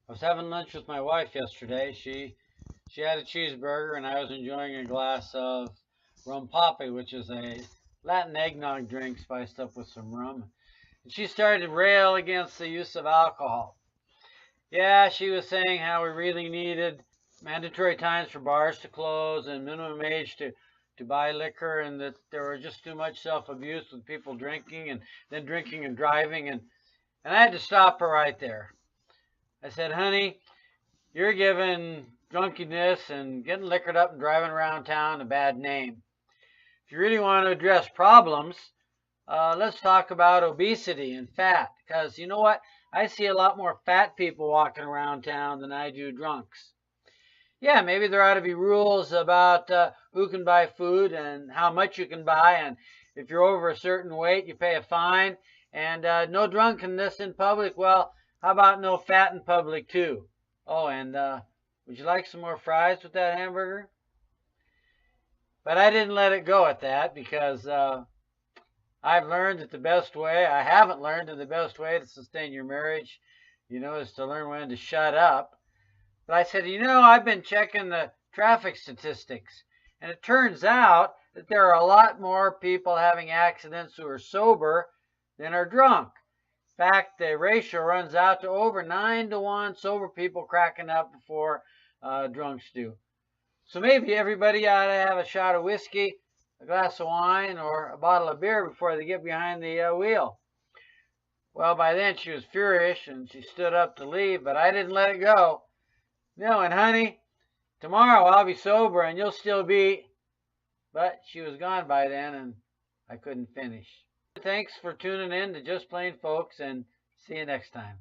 I was having lunch with my wife yesterday. She had a cheeseburger and I was enjoying a glass of rum poppy, which is a Latin eggnog drink spiced up with some rum. And she started to rail against the use of alcohol. Yeah, she was saying how we really needed mandatory times for bars to close and minimum age to buy liquor, and that there were just too much self-abuse with people drinking and then drinking and driving, and I had to stop her right there. I said, honey, you're giving drunkenness and getting liquored up and driving around town a bad name. If you really want to address problems, let's talk about obesity and fat. Because you know what? I see a lot more fat people walking around town than I do drunks. Yeah, maybe there ought to be rules about who can buy food and how much you can buy. And if you're over a certain weight, you pay a fine. And no drunkenness in public. Well, how about no fat in public too? Oh, and would you like some more fries with that hamburger? But I didn't let it go at that because I've learned that the best way, I haven't learned that the best way to sustain your marriage, is to learn when to shut up. But I said, I've been checking the traffic statistics, and it turns out that there are a lot more people having accidents who are sober than are drunk. In fact, the ratio runs out to over 9-to-1 sober people cracking up before drunks do. So maybe everybody ought to have a shot of whiskey, a glass of wine, or a bottle of beer before they get behind the wheel. Well, by then she was furious and she stood up to leave, but I didn't let it go. No, and honey, tomorrow I'll be sober and you'll still be... But she was gone by then and I couldn't finish. Thanks for tuning in to Just Plain Folks, and see you next time.